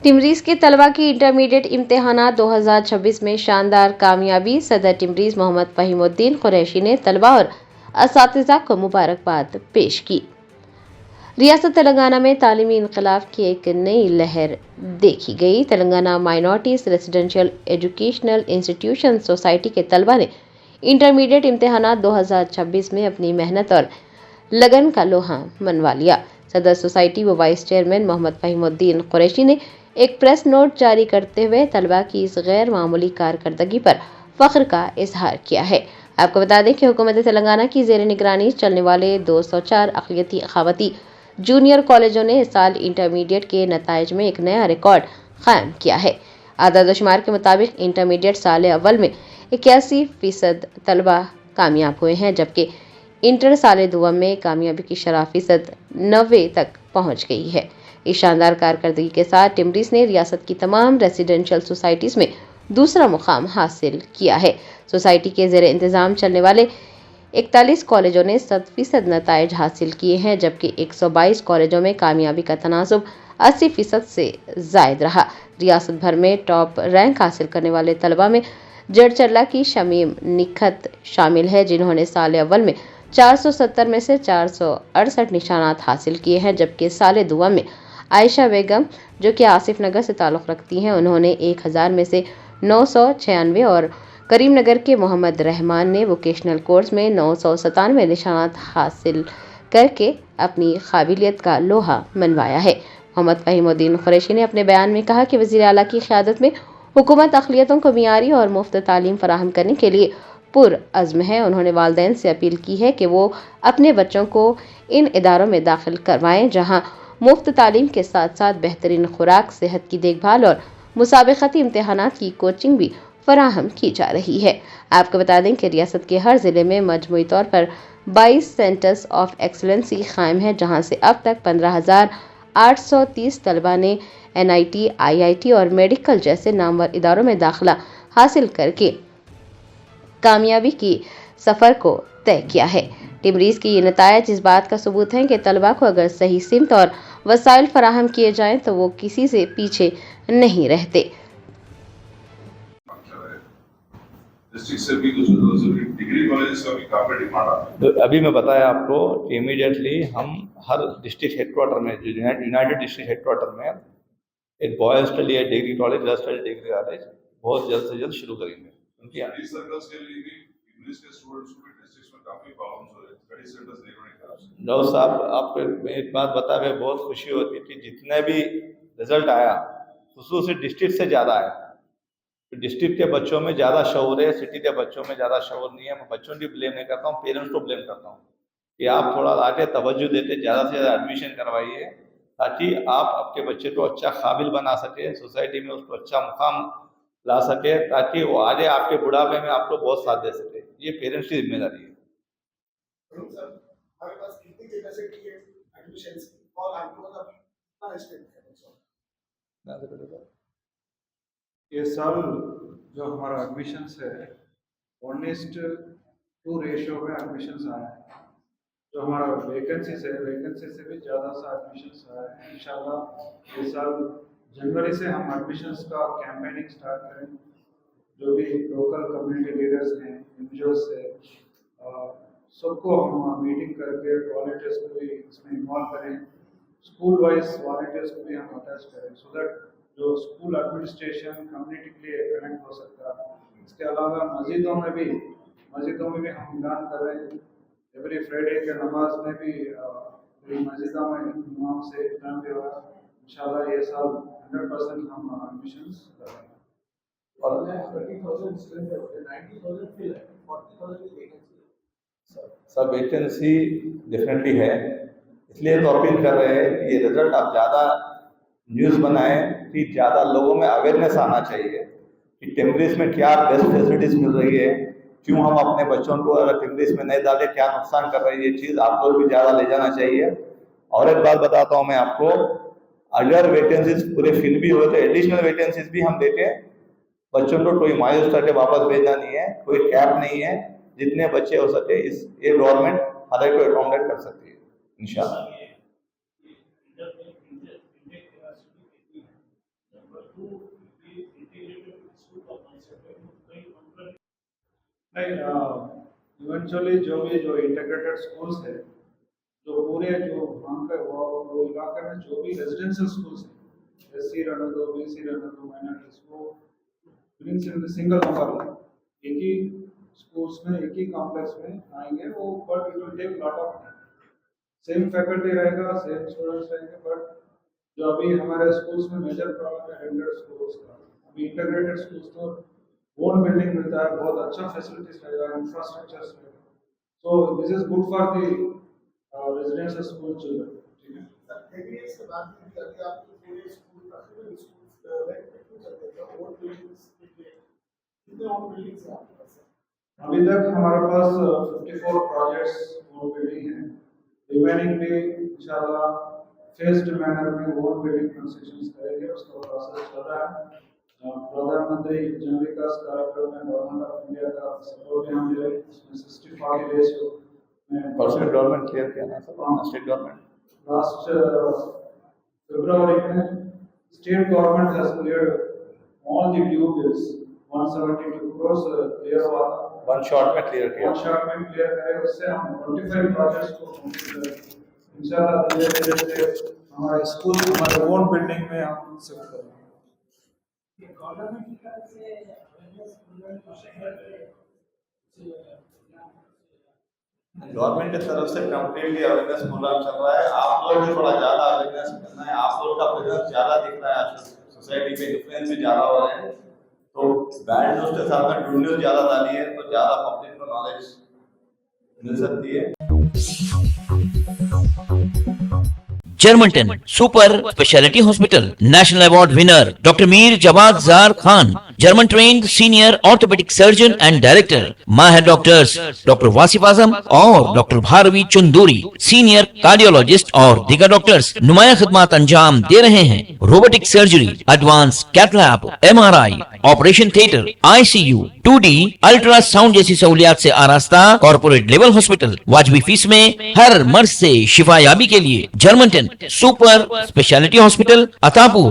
टिमरीज के तलबा की इंटरमीडिएट इम्तिहानात 2026 में शानदार कामयाबी। सदर टिमरीज मोहम्मद फहीमुद्दीन कुरैशी ने तलबा और असातिज़ा को मुबारकबाद पेश की। रियासत तेलंगाना में तालीमी इनकलाब की एक नई लहर देखी गई। Telangana minorities residential educational institution society के तलबा ने इंटरमीडिएट इम्तिहानात 2026 में अपनी मेहनत और लगन का लोहा मनवा लिया। सदर सोसाइटी व वाइस चेयरमैन मोहम्मद फहीमुद्दीन कुरैशी ने एक प्रेस नोट जारी करते हुए तलबा की इस गैर मामूली कारकर्दगी पर फख्र का इजहार किया है। आपको बता दें कि हुकूमत तेलंगाना की ज़ेर निगरानी चलने वाले 204 अक़लियती अखावती जूनियर कॉलेजों ने इस साल इंटरमीडिएट के नताइज में एक नया रिकॉर्ड कायम किया है। आदाद-ओ-शुमार के मुताबिक इंटरमीडिएट साल अव्वल में 81% तलबा कामयाब हुए हैं, जबकि इंटर साल दुवम में कामयाबी की शरह फीसद 90 तक पहुंच गई है। इस शानदार कारकर्दगी के साथ टिमरीज ने रियासत की तमाम रेजिडेंशियल सोसाइटीज़ में दूसरा मुकाम हासिल किया है। सोसाइटी के ज़ेर इंतज़ाम चलने वाले 41 कॉलेजों ने 100% नताइज हासिल किए हैं, जबकि 122 कॉलेजों में कामयाबी का तनासुब 80% से ज़ायद रहा। रियासत भर में टॉप रैंक हासिल करने वाले तलबा में जड़चल्ला की शमीम निखत शामिल है, जिन्होंने साल अव्वल में 470 में से 468 निशानात हासिल किए हैं, जबकि साल दुआ में आयशा बेगम, जो कि आसिफ नगर से ताल्लुक़ रखती हैं, उन्होंने 1000 में से 996 और करीमनगर के मोहम्मद रहमान ने वोकेशनल कोर्स में 997 निशानात हासिल करके अपनी काबिलियत का लोहा मनवाया है। मोहम्मद फहीमुद्दीन कुरैशी ने अपने बयान में कहा कि वज़ीर आला की क़यादत में हुकूमत अक़लियतों को मियारी और मुफ्त तालीम फराहम करने के लिए पुरअज़्म है। उन्होंने वालिदैन से अपील की है कि वो अपने बच्चों को इन इदारों में दाखिल करवाएं, जहाँ मुफ्त तालीम के साथ साथ बेहतरीन खुराक, सेहत की देखभाल और मुसाबक़ती इम्तिहानात की कोचिंग भी फराहम की जा रही है। आपको बता दें कि रियासत के हर ज़िले में मजमूई तौर पर 22 सेंटर्स ऑफ एक्सलेंसी कायम है, जहाँ से अब तक 15,830 तलबा ने NIT, IIT और मेडिकल जैसे नामवर इदारों में दाखिला हासिल करके कामयाबी की सफ़र को तय किया है। टिमरीज की ये नतायज इस बात का सबूत है कि तलबा को अगर सही सिमत और वसाइल फराहम किए जाएं तो वो किसी से पीछे नहीं रहते। डिग्री कॉलेज का भी काफी डिमांड आता है। अभी मैं बताया आपको, इमीडिएटली हम हर डिस्ट्रिक्ट हेडक्वार्टर में, जो यूनाइटेड डिस्ट्रिक्ट हेडक्वार्टर में एक बॉयज़ के लिए डिग्री कॉलेज, गर्ल्स के लिए डिग्री कॉलेज बहुत जल्द से जल्द शुरू करेंगे। क्योंकि स्टडी सर्कल्स के लिए भी इंग्लिश के स्टूडेंट्स को भी डिस्ट्रिक्ट्स में काफी प्रॉब्लम्स हो रहे हैं, स्टडी सेंटर्स नहीं होने के कारण। नौ साहब, आपको एक बात बता रहे, बहुत खुशी होती थी जितने भी रिजल्ट आया उसमें से डिस्ट्रिक्ट से ज़्यादा आया। तो डिस्ट्रिक्ट के बच्चों में ज़्यादा शऊर है, सिटी के बच्चों में ज़्यादा शऊर नहीं है। मैं बच्चों की ब्लेम नहीं करता हूँ, पेरेंट्स को ब्लेम करता हूँ कि आप थोड़ा आगे तवज्जो देते, ज़्यादा से ज़्यादा एडमिशन करवाइए, ताकि आप आपके बच्चे को अच्छा काबिल बना सके, सोसाइटी में उसको अच्छा मुकाम ला सके, ताकि वो आगे आपके बुढ़ापे में आपको बहुत साथ दे सके। ये पेरेंट्स की जिम्मेदारी है। ये साल जो हमारा एडमिशन्स है 1:2 रेशियो में एडमिशन्स आया है। जो हमारा वैकेंसीज है, वैकेंसी से भी ज़्यादा सा एडमिशन्स आया है। इंशाल्लाह ये साल जनवरी से हम एडमिशन्स का कैंपेनिंग स्टार्ट करें। जो भी लोकल कम्युनिटी लीडर्स हैं, इंडिविजुअल्स है, सबको हम मीटिंग करके वॉलंटियर्स को भी इसमें इन्वॉल्व करें, स्कूल वाइज वॉलंटियर्स को भी हम अटैच करें, सो दैट जो स्कूल एडमिनिस्ट्रेशन कम्युनिटी के लिए कनेक्ट हो सकता है। इसके अलावा मस्जिदों में भी हम ऐलान कर रहे हैं। एवरी फ्राइडे के नमाज में भी मस्जिदों में इमाम से इत्मीनान भी होगा। इंशाल्लाह ये साल 100% हम एडमिशन्स कर रहे हैं। और 30,000 स्टूडेंट है, 90,000 फिल है, 40,000 की वैकेंसी है। सब वैकेंसी डेफिनेटली है, इसलिए तो अपील कर रहे हैं कि ये रिजल्ट आप ज़्यादा न्यूज़ बनाएं, कि ज़्यादा लोगों में अवेयरनेस आना चाहिए कि टिमरीज में क्या बेस्ट फैसिलिटीज़ मिल रही है, क्यों हम अपने बच्चों को अगर टिमरीज में नहीं डाले क्या नुकसान कर रही है। ये चीज़ आप लोग भी ज़्यादा ले जाना चाहिए। और एक बात बताता हूँ मैं आपको, अगर वैकेंसीज पूरे फिल भी हुए तो एडिशनल वैकेंसीज भी हम देके बच्चों को कोई मायूस करके वापस भेजना नहीं है, कोई कैप नहीं है। जितने बच्चे हो सके इस ये गवर्नमेंट हर एक को अकोमोडेट कर सकती है इंशाल्लाह। इवेंचुअली जो इंटीग्रेटेड स्कूल्स है, जो पूरे जो वो इलाके में जो भी रेजिडेंशियल स्कूल्स हैं, एससी रहने दो, बीसी रहने दो, माइनॉरिटीज को मीन्स इन सिंगल नंबर एक ही स्कूल्स में एक ही कॉम्प्लेक्स में आएंगे वो, but it will take lot of time. Same faculty रहेगा, सेम स्टूडेंट्स रहेंगे, बट जो अभी हमारे स्कूल्स में मेजर प्रॉब्लम है रेंटेड स्कूल्स का। अभी इंटीग्रेटेड स्कूल्स तो ओन बिल्डिंग मिलता है, बहुत अच्छा फैसिलिटीज रहेगा, इंफ्रास्ट्रक्चर्स रहेगा, so this is good for the residential school children. ठीक है, एग्रीमेंट्स के बाद भी करके आपको पूरे स्कूल का स्कूल रेंट पे क्यों करते हैं? ओन बिल्डिंग्स कितने ओन बिल्डिंग्स हैं आपके पास? अभी तक हमारे पास 54 प्रोजेक्ट्स ओन बिल्डिंग हैं, रिमेनिंग भी इंशाल्लाह फेज्ड मैनर में ओन बिल्डिंग कंस्ट्रक्शन करेंगे, उसका प्रोसेस चल रहा है। प्रधानमंत्री जन विकास कार्यक्रम में गवर्नमेंट ऑफ इंडिया का सपोर्ट हम ले रहे हैं, इसमें 60-40 रेशियो में परसेंट गवर्नमेंट क्लियर किया ना sir, state government last February में state government has cleared all the due bills 172 crores clear हुआ था, वन शॉट में क्लियर किया। वन शॉट में क्लियर करे, उससे हम 25 प्रोजेक्ट्स को कंप्लीट करेंगे इंशाल्लाह। धीरे-धीरे हमारे स्कूल हमारे ओन बिल्डिंग में हम शिफ्ट करेंगे। गवर्नमेंट की तरफ से अवेयरनेस प्रोग्राम को शहर गवर्नमेंट की तरफ से कम्प्लीटली अवेयरनेस प्रोग्राम चल रहा है। आप लोग भी थोड़ा ज्यादा अवेयरनेस करना है, आप लोग का प्रेजेंस ज्यादा दिख रहा है सोसाइटी में, इन्फ्लुएंस भी ज्यादा हो रहे हैं, तो बैड न्यूज के साथ में गुड न्यूज ज्यादा डालिए तो ज्यादा पब्लिक को नॉलेज मिल सकती है। Germanton super speciality hospital, national award winner doctor Mir Jawad Jar Khan, German trained senior orthopaedic surgeon and director, माहिर डॉक्टर्स डॉक्टर वासिफ आजम और doctor Bharvi Chanduri, senior cardiologist और दीगर डॉक्टर्स नुमाया खिदमत अंजाम दे रहे हैं। Robotic surgery, advance cath lab, MRI, operation theatre, ICU, 2D ultrasound जैसी सहूलियात से आरास्ता कॉर्पोरेट लेवल हॉस्पिटल, वाजबी फीस में हर मर्ज से शिफायाबी के लिए Germanton super speciality hospital, Attapur,